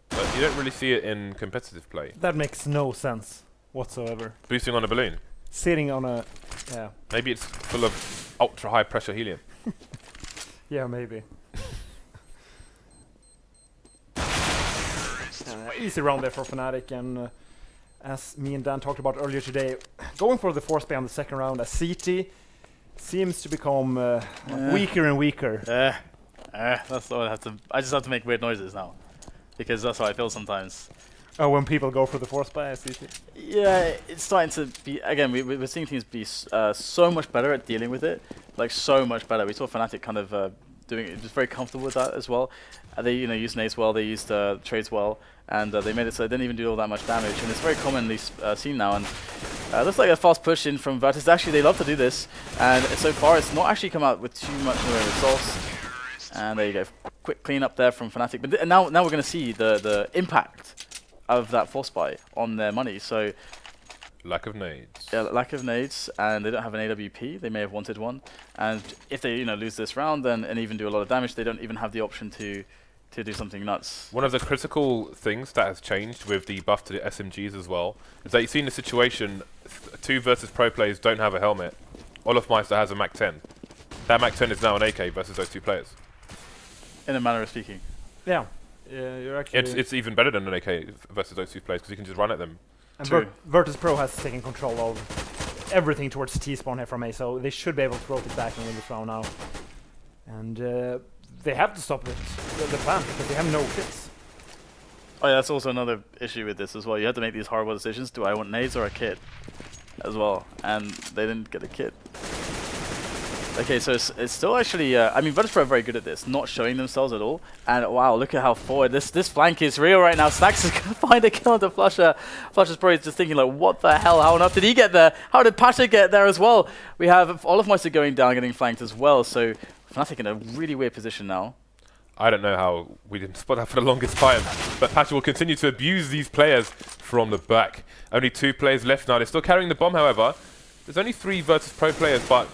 But you don't really see it in competitive play. That makes no sense whatsoever. Boosting on a balloon. Sitting on a... yeah. Maybe it's full of ultra-high pressure helium. Yeah, maybe. Easy round there for Fnatic, and as me and Dan talked about earlier today, going for the force buy on the second round as CT seems to become weaker and weaker. That's all I have to. I just have to make weird noises now, because that's how I feel sometimes. Oh, when people go for the force by SCT? Yeah, it's starting to be, again, we're seeing teams be so much better at dealing with it. Like, so much better. We saw Fnatic kind of doing it, just very comfortable with that as well. They, you know, used nades well, they used trades well, and they made it so they didn't even do all that much damage. And it's very commonly seen now. And looks like a fast push in from Virtus. Actually, they love to do this, and so far it's not actually come out with too much in the way of results. And there you go, quick clean up there from Fnatic. But now we're going to see the impact of that force buy on their money. So lack of nades. Yeah, lack of nades, and they don't have an AWP. They may have wanted one, and if they lose this round then and even do a lot of damage, they don't even have the option to do something nuts. One of the critical things that has changed with the buff to the SMGs as well is that you've seen the situation, two versus pro players don't have a helmet. olofmeister has a Mac 10. That Mac 10 is now an AK versus those two players. In a manner of speaking. Yeah. You're actually... It's even better than an AK versus those two players because you can just run at them. And Virtus.pro has taken control of everything towards T-spawn here from A, so they should be able to rotate back and win this round now. And they have to stop it, the plan, because they have no kits. Oh yeah, that's also another issue with this as well. You have to make these horrible decisions. Do I want nades or a kit? As well. And they didn't get a kit. Okay, so it's still actually, I mean, Virtus.pro are very good at this, not showing themselves at all. And wow, look at how forward this flank is real right now. Snax is going to find a kill onto flusha. flusha's probably just thinking like, what the hell? How on earth did he get there? How did pasha get there as well? We have olofmeister going down, getting flanked as well. So Fnatic in a really weird position now. I don't know how we didn't spot that for the longest time, but pasha will continue to abuse these players from the back. Only 2 players left now. They're still carrying the bomb, however. There's only 3 Virtus.pro players, but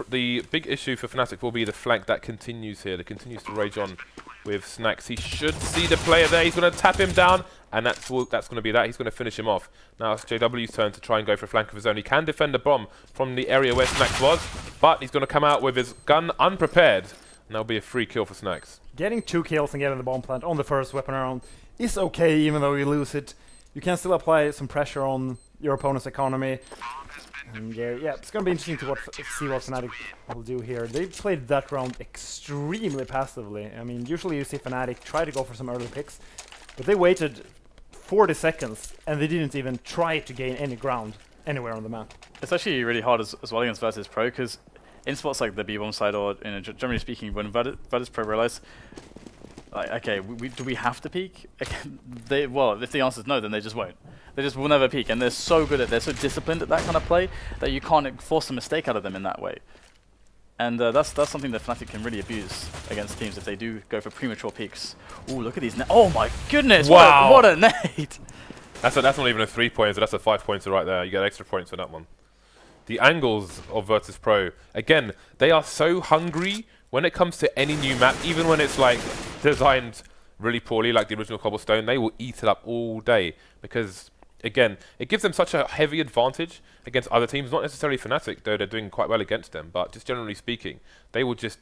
the big issue for Fnatic will be the flank that continues here. That continues to rage on with Snax. He should see the player there. He's going to tap him down, and that's going to be that. He's going to finish him off. Now it's JW's turn to try and go for a flank of his own. He can defend the bomb from the area where Snax was, but he's going to come out with his gun unprepared, and that'll be a free kill for Snax. Getting 2 kills and getting the bomb plant on the first weapon round is okay, even though you lose it. You can still apply some pressure on your opponent's economy. And yeah, it's going to be interesting to see what Fnatic will do here. They played that round extremely passively. I mean, usually you see Fnatic try to go for some early picks, but they waited 40 seconds and they didn't even try to gain any ground anywhere on the map. It's actually really hard as well against Virtus.pro, because in spots like the B-bomb side, or generally speaking, when Virtus.pro realize, like, okay, do we have to peek? Well, if the answer is no, then they just won't. They just will never peek, and they're so so disciplined at that kind of play that you can't force a mistake out of them in that way. And that's something that Fnatic can really abuse against teams if they do go for premature peeks. Ooh, look at these! Oh my goodness! Wow! What a nade! That's not even a 3-pointer. That's a 5-pointer right there. You get extra points for that one. The angles of Virtus.pro, again, they are so hungry when it comes to any new map, even when it's like designed really poorly, like the original Cobblestone. They will eat it up all day because, again, it gives them such a heavy advantage against other teams. Not necessarily Fnatic, though they're doing quite well against them, but just generally speaking, they will just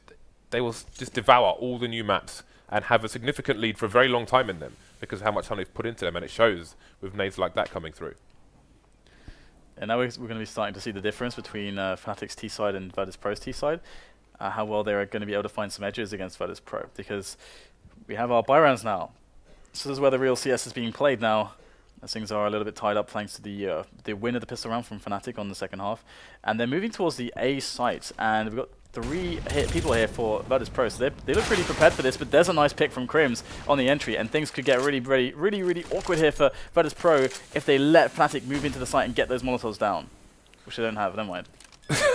devour all the new maps and have a significant lead for a very long time in them because of how much time they've put into them, and it shows with nades like that coming through. And now we're going to be starting to see the difference between Fnatic's T side and Virtus.pro's T side. How well they're going to be able to find some edges against Virtus.pro, because we have our buy rounds now. So this is where the real CS is being played now, as things are a little bit tied up thanks to the win of the pistol round from Fnatic on the second half. And they're moving towards the A site, and we've got 3 people here for Virtus.pro, so they look pretty prepared for this, but there's a nice pick from KRIMZ on the entry, and things could get really awkward here for Virtus.pro if they let Fnatic move into the site and get those Molotovs down, which they don't have, never mind.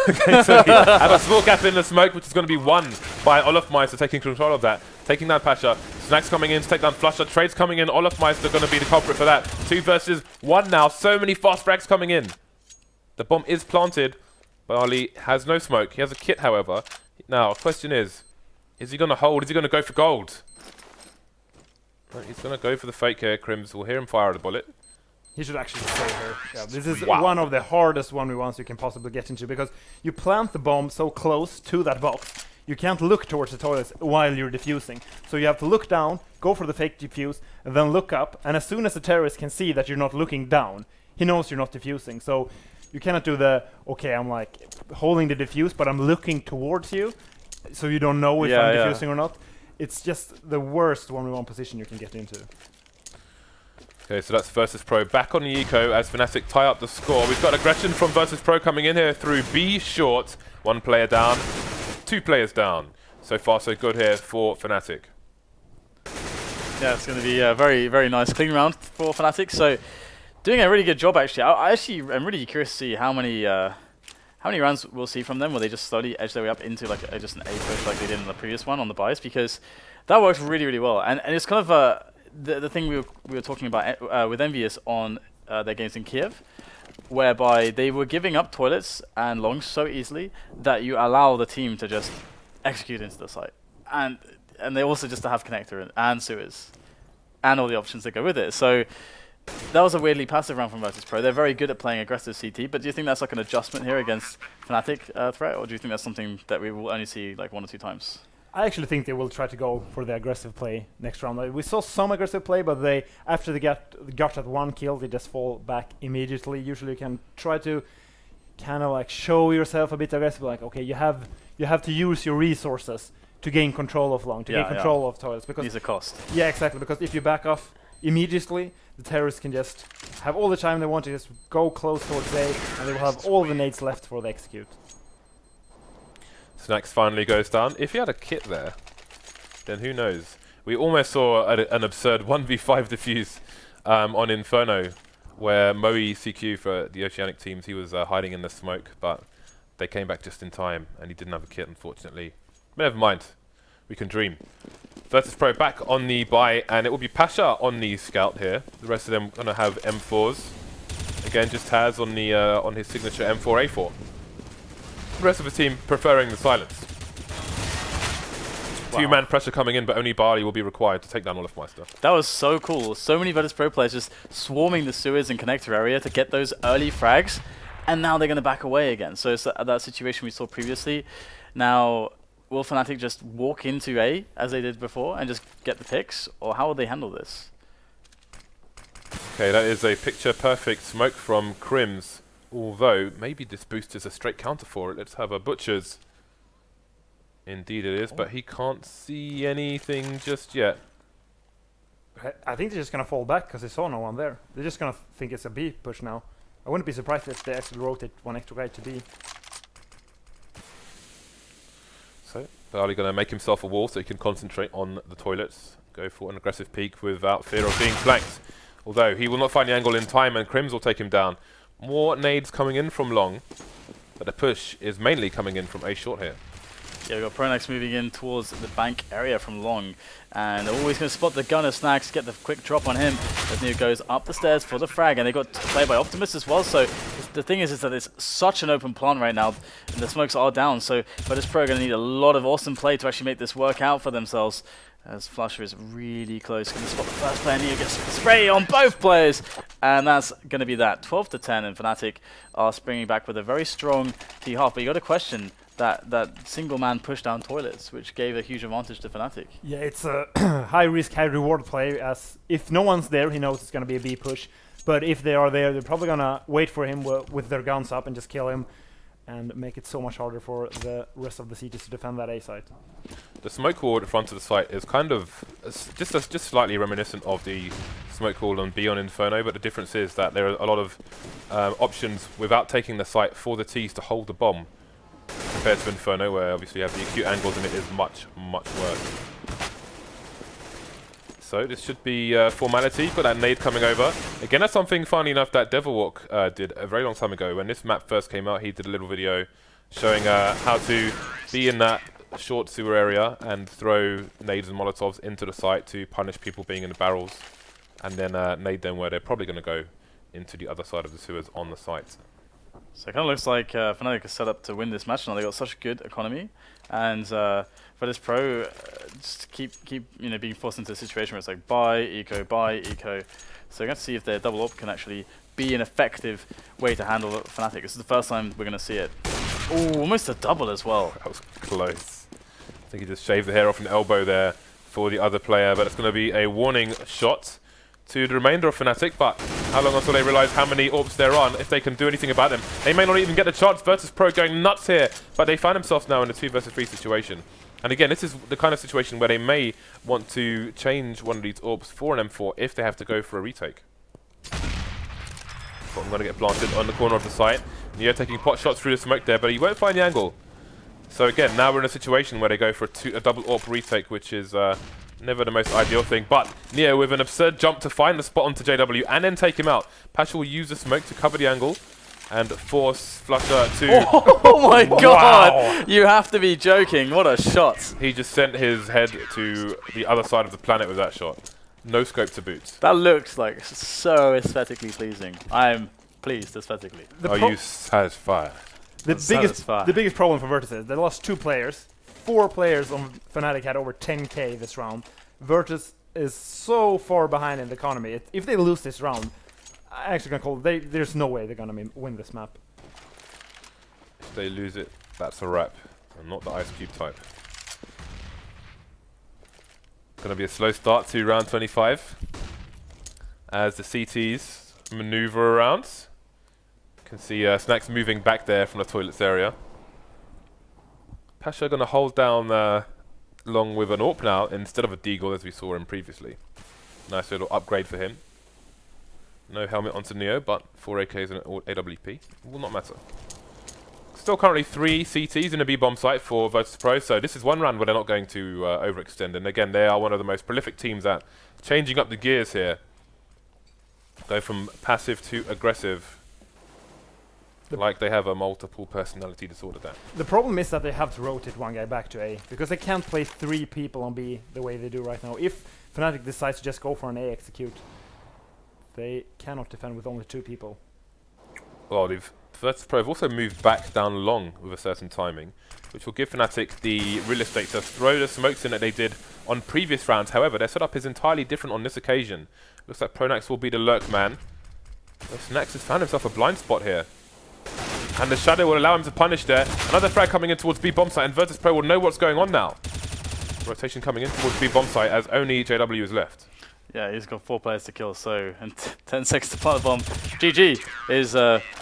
Okay, so we have a small gap in the smoke, which is going to be won by olofmeister taking control of that. Taking down pasha. Snax coming in to take down flusha. Trades coming in. olofmeister going to be the culprit for that. 2 versus 1 now. So many fast frags coming in. The bomb is planted. Byali has no smoke. He has a kit, however. Now, question is he going to hold? Is he going to go for gold? No, he's going to go for the fake here. KRIMZ will hear him fire at a bullet. He should actually stay here. Yeah, this is one of the hardest 1v1s you can possibly get into, because you plant the bomb so close to that box, you can't look towards the toilets while you're defusing. So you have to look down, go for the fake defuse, and then look up, and as soon as the terrorist can see that you're not looking down, he knows you're not defusing. So you cannot do the, okay, I'm like holding the defuse, but I'm looking towards you, so you don't know if I'm defusing or not. It's just the worst 1v1 position you can get into. Okay, so that's Virtus.pro back on the eco as Fnatic tie up the score. We've got aggression from Virtus.pro coming in here through B short. 1 player down, 2 players down. So far so good here for Fnatic. Yeah, it's going to be a very, very nice clean round for Fnatic. So doing a really good job actually. I actually am really curious to see how many rounds we'll see from them where they just slowly edge their way up into like just an A push like they did in the previous one on the bias, because that works really, really well. And it's kind of the thing we were talking about with Envious on their games in Kiev, whereby they were giving up toilets and longs so easily that you allow the team to just execute into the site. And they also just to have connector and sewers and all the options that go with it. So that was a weirdly passive round from Virtus.pro. They're very good at playing aggressive CT, but do you think that's like an adjustment here against Fnatic threat, or do you think that's something that we will only see like 1 or 2 times? I actually think they will try to go for the aggressive play next round. Like, we saw some aggressive play, but they, after they got that 1 kill, they just fall back immediately. Usually you can try to kind of like show yourself a bit aggressive, like, okay, you have to use your resources to gain control of long, to gain control of toilets. Because these are cost. Yeah, exactly, because if you back off immediately, the terrorists can just have all the time they want to just go close towards A, and they will have all the nades left for the execute. Snax finally goes down. If he had a kit there, then who knows? We almost saw an absurd 1v5 defuse on Inferno, where Moe CQ for the Oceanic teams, he was hiding in the smoke, but they came back just in time, and he didn't have a kit, unfortunately. But never mind. We can dream. Virtus.pro back on the buy, and it will be Pasha on the scout here. The rest of them going to have M4s. Again, just TaZ on the on his signature M4A4. The rest of the team preferring the silence. Wow. 2-man pressure coming in, but only byali will be required to take down olofmeister. That was so cool. So many Virtus.pro players just swarming the sewers and connector area to get those early frags, and now they're going to back away again. So it's that situation we saw previously. Now, will Fnatic just walk into A, as they did before, and just get the picks, or how will they handle this? Okay, that is a picture-perfect smoke from KRIMZ. Although, maybe this boost is a straight counter for it. Let's have a Butcher's. Indeed it is, but he can't see anything just yet. I think they're just going to fall back because they saw no one there. They're just going to think it's a B push now. I wouldn't be surprised if they actually rotate 1 extra guy to B. So, byali going to make himself a wall so he can concentrate on the toilets. Go for an aggressive peek without fear of being flanked. Although, he will not find the angle in time and KRIMZ will take him down. More nades coming in from long, but the push is mainly coming in from A short here. Yeah, we've got pronax moving in towards the bank area from long, and they're always going to spot the gunner Snax, get the quick drop on him as NEO goes up the stairs for the frag, and they got played by Optimus as well. So the thing is that it's such an open plant right now, and the smokes are down, so Virtus.pro are going to need a lot of awesome play to actually make this work out for themselves. As flusha is really close, going to spot the first player. NEO gets spray on both players, and that's going to be that 12-10. And Fnatic are springing back with a very strong T half. But you got to question that single man push down toilets, which gave a huge advantage to Fnatic. Yeah, it's a high risk, high reward play. As if no one's there, he knows it's going to be a B push. But if they are there, they're probably going to wait for him with their guns up and just kill him, and make it so much harder for the rest of the CTs to defend that A site. The smoke wall at the front of the site is kind of just slightly reminiscent of the smoke wall on B on Inferno, but the difference is that there are a lot of options without taking the site for the Ts to hold the bomb, compared to Inferno, where obviously you have the acute angles and it is much, much worse. So this should be formality. Got that nade coming over. Again, that's something, funny enough, that Devilwalk did a very long time ago. When this map first came out, he did a little video showing how to be in that short sewer area and throw nades and molotovs into the site to punish people being in the barrels, and then nade them where they're probably going to go into the other side of the sewers on the site. So it kind of looks like Fnatic is set up to win this match now. They got such good economy, and Virtus.pro just keep being forced into a situation where it's like buy eco. So we're going to see if their double up can actually be an effective way to handle Fnatic. This is the first time we're going to see it. Oh, almost a double as well. That was close. I think he just shaved the hair off an elbow there for the other player, but it's going to be a warning shot to the remainder of Fnatic. But how long until they realise how many AWPs they're on, if they can do anything about them? They may not even get the chance. Virtus.pro going nuts here, but they find themselves now in a 2 versus 3 situation. And again, this is the kind of situation where they may want to change one of these AWPs for an M4 if they have to go for a retake. I'm going to get planted on the corner of the site. Neo taking pot shots through the smoke there, but he won't find the angle. So again, now we're in a situation where they go for a double AWP retake, which is never the most ideal thing. But Neo with an absurd jump to find the spot onto JW and then take him out. pasha will use the smoke to cover the angle and force flusha to... Oh my god! You have to be joking. What a shot. He just sent his head to the other side of the planet with that shot. No scope to boot. That looks like so aesthetically pleasing. I'm pleased aesthetically. Are you satisfied? The biggest problem for Virtus is they lost 2 players. 4 players on Fnatic had over 10k this round. Virtus is so far behind in the economy. If they lose this round, I'm actually gonna call it. There's no way they're gonna win this map. If they lose it, that's a wrap. And not the Ice Cube type. Gonna be a slow start to round 25. As the CTs maneuver around. You can see Snax moving back there from the toilets area. pasha gonna hold down along with an AWP now instead of a deagle as we saw him previously. Nice little upgrade for him. No helmet onto Neo, but 4 AKs and an AWP. Will not matter. Still currently 3 CTs in a B-bomb site for Virtus.pro, so this is one round where they're not going to overextend. And again, they are one of the most prolific teams at changing up the gears here. Go from passive to aggressive. Like they have a multiple personality disorder there. The problem is that they have to rotate one guy back to A, because they can't play 3 people on B the way they do right now. If Fnatic decides to just go for an A execute, they cannot defend with only 2 people. Well, Virtus.pro have also moved back down long with a certain timing, which will give Fnatic the real estate to throw the smokes in that they did on previous rounds. However, their setup is entirely different on this occasion. Looks like pronax will be the lurk man. Well, Snax has found himself a blind spot here. And the shadow will allow him to punish there. Another frag coming in towards B bomb site, and Virtus.pro will know what's going on now. Rotation coming in towards B bomb site as only JW is left. Yeah, he's got 4 players to kill, so and 10 seconds to plant the bomb. GG is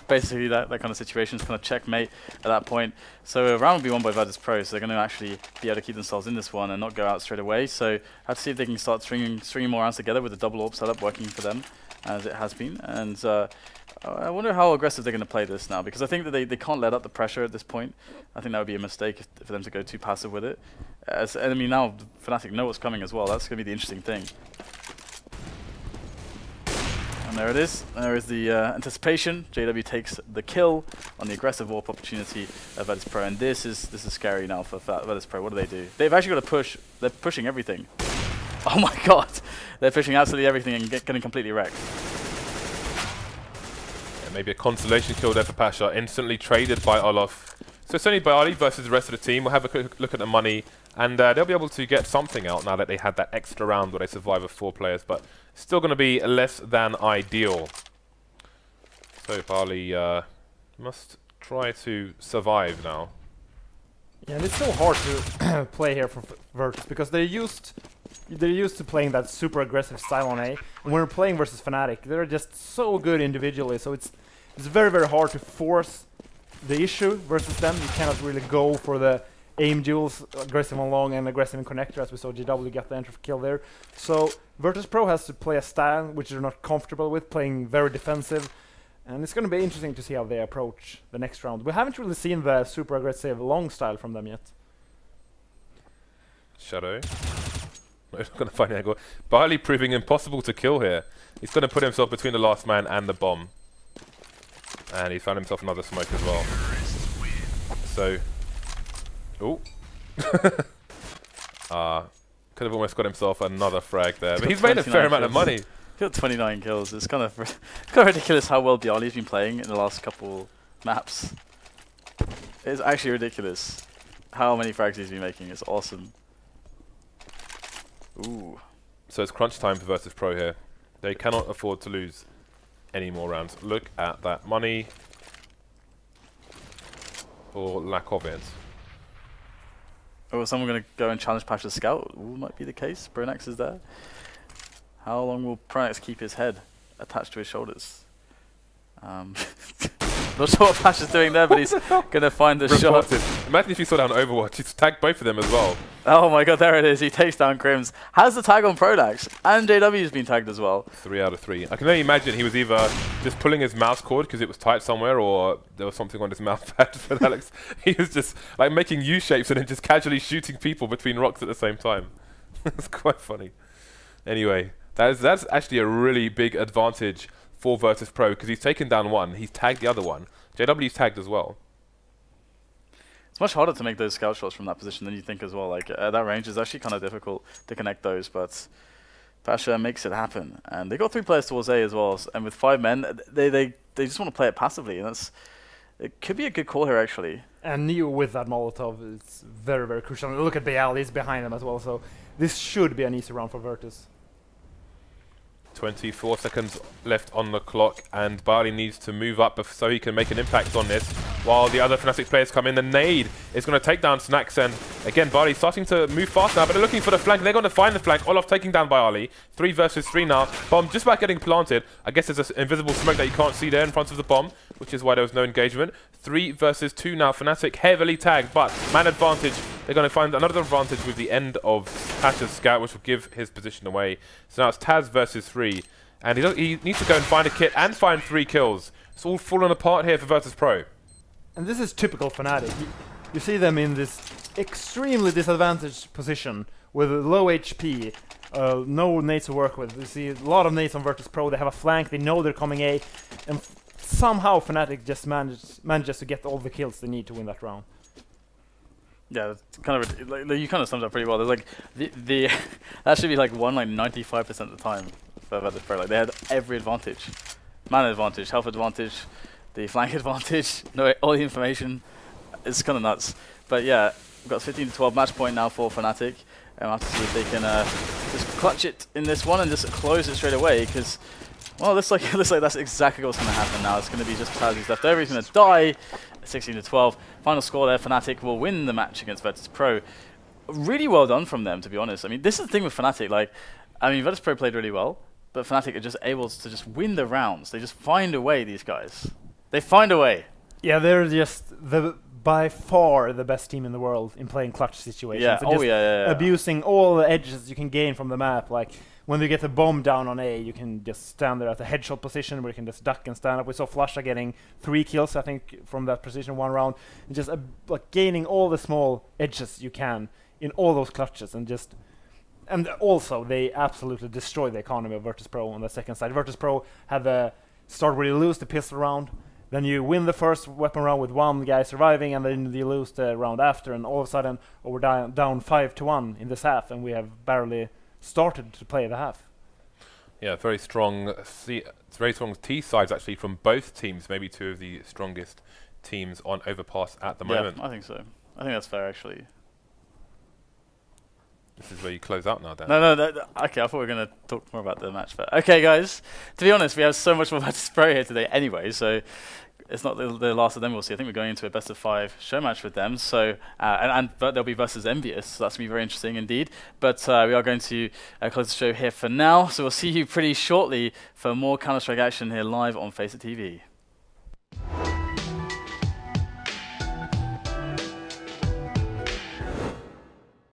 basically that kind of situation. It's kind of checkmate at that point. So a round will be won by Virtus.pro, so they're going to actually be able to keep themselves in this one and not go out straight away. So I have to see if they can start stringing more rounds together with the double AWP setup working for them, as it has been. And I wonder how aggressive they're going to play this now, because I think that they can't let up the pressure at this point. I think that would be a mistake for them to go too passive with it. As enemy now, Fnatic know what's coming as well. That's going to be the interesting thing. And there it is. There is the anticipation. JW takes the kill on the aggressive AWP opportunity of Virtus.pro, and this is scary now for Virtus.pro. What do they do? They've actually got to push. They're pushing everything. Oh my god! They're pushing absolutely everything and getting completely wrecked. Yeah, maybe a consolation kill there for pasha. Instantly traded by Olof. So it's only byali versus the rest of the team. We'll have a quick look at the money, and they'll be able to get something out now that they had that extra round where they survive with 4 players, but still going to be less than ideal. So byali must try to survive now. Yeah, and it's so hard to play here for Virtus, because they're used to playing that super aggressive style on A, and when we're playing versus Fnatic, they're just so good individually, so it's very, very hard to force the issue versus them. You cannot really go for the aim duels, aggressive on long and aggressive in connector, as we saw JW get the entry kill there. So Virtus.pro has to play a style which they're not comfortable with, playing very defensive, and it's going to be interesting to see how they approach the next round. We haven't really seen the super aggressive long style from them yet. Shadow. Not going to find the angle. byali proving impossible to kill here. He's going to put himself between the last man and the bomb. And he found himself another smoke as well. So, oh, could have almost got himself another frag there, but he's made a fair amount of money. He's got 29 kills. It's kind of ridiculous how well byali's been playing in the last couple maps. It's actually ridiculous how many frags he's been making. It's awesome. Ooh. So it's crunch time for Virtus.pro here. They cannot afford to lose any more rounds. Look at that money, or lack of it. Oh, is someone going to go and challenge pasha's scout? Ooh, might be the case. pronax is there. How long will pronax keep his head attached to his shoulders? Not sure what pasha's doing there, but he's going to find the shot. Imagine if you saw that on Overwatch. He's tagged both of them as well. Oh my god, there it is. He takes down KRIMZ. Has the tag on pronax, and JW's been tagged as well. 3 out of 3. I can only imagine he was either just pulling his mouse cord because it was tight somewhere, or there was something on his mouse pad for Alex. He was just like making U shapes and then just casually shooting people between rocks at the same time. It's quite funny. Anyway, that's actually a really big advantage for Virtus.pro because he's taken down one, he's tagged the other one. JW's tagged as well. It's much harder to make those scout shots from that position than you think as well. Like that range is actually kind of difficult to connect those, but pasha makes it happen. And they got 3 players towards A as well, and with 5 men, they just want to play it passively, and it could be a good call here actually. And NEO with that Molotov is very, very crucial. And look at byali, he's behind them as well, so this should be an easy round for Virtus. 24 seconds left on the clock, and byali needs to move up so he can make an impact on this while the other Fnatic players come in. The nade is going to take down Snax, and again byali starting to move fast now, but they're looking for the flank. They're going to find the flank. Olof taking down byali. 3 versus 3 now. Bomb just about getting planted. I guess there's an invisible smoke that you can't see there in front of the bomb, which is why there was no engagement. 3 versus 2 now. Fnatic heavily tagged, but man advantage. They're going to find another advantage with the end of pasha's scout, which will give his position away. So now it's TaZ versus 3. And he needs to go and find a kit and find 3 kills. It's all falling apart here for Virtus.pro. And this is typical Fnatic. You see them in this extremely disadvantaged position with low HP, no nades to work with. You see a lot of nades on Virtus.pro. They have a flank, they know they're coming A, and somehow Fnatic just manages to get all the kills they need to win that round. Yeah, it's kind of like, you kind of summed it up pretty well. There's like that should be like won like 95% of the time for Virtus.pro. Like they had every advantage, man advantage, health advantage, the flank advantage, all the information. It's kind of nuts. But yeah, we've got 15 to 12 match point now for Fnatic, and we'll have to see if they can just clutch it in this one and just close it straight away. Because well, looks like that's exactly what's going to happen now. It's going to be just TaZ who's left over. He's going to die. 16 to 12. Final score there. Fnatic will win the match against Virtus.pro. Really well done from them, to be honest. I mean, this is the thing with Fnatic. Like, I mean, Virtus.pro played really well, but Fnatic are just able to just win the rounds. They just find a way. These guys, they find a way. Yeah, they're just by far the best team in the world in playing clutch situations. Yeah. And Yeah. Abusing all the edges you can gain from the map. Like when they get the bomb down on A, you can just stand there at the headshot position where you can just duck and stand up. We saw flusha getting 3 kills, I think, from that position 1 round. And just like gaining all the small edges you can in all those clutches, and also they absolutely destroy the economy of Virtus.pro on the second side. Virtus.pro have start where you lose the pistol round, then you win the first weapon round with 1 guy surviving, and then you lose the round after, and all of a sudden we're down 5 to 1 in this half, and we have barely started to play the half. Yeah, very strong T sides actually from both teams, maybe 2 of the strongest teams on Overpass at the moment. I think so. I think that's fair actually. This is where you close out now, Dan. No, okay, I thought we were going to talk more about the match, but okay, guys. To be honest, we have so much more Virtus.pro here today anyway, so it's not the last of them we'll see. I think we're going into a best of 5 show match with them, so but they'll be versus Envious, so that's going to be very interesting indeed. But we are going to close the show here for now, so we'll see you pretty shortly for more Counter-Strike action here live on FACEIT TV.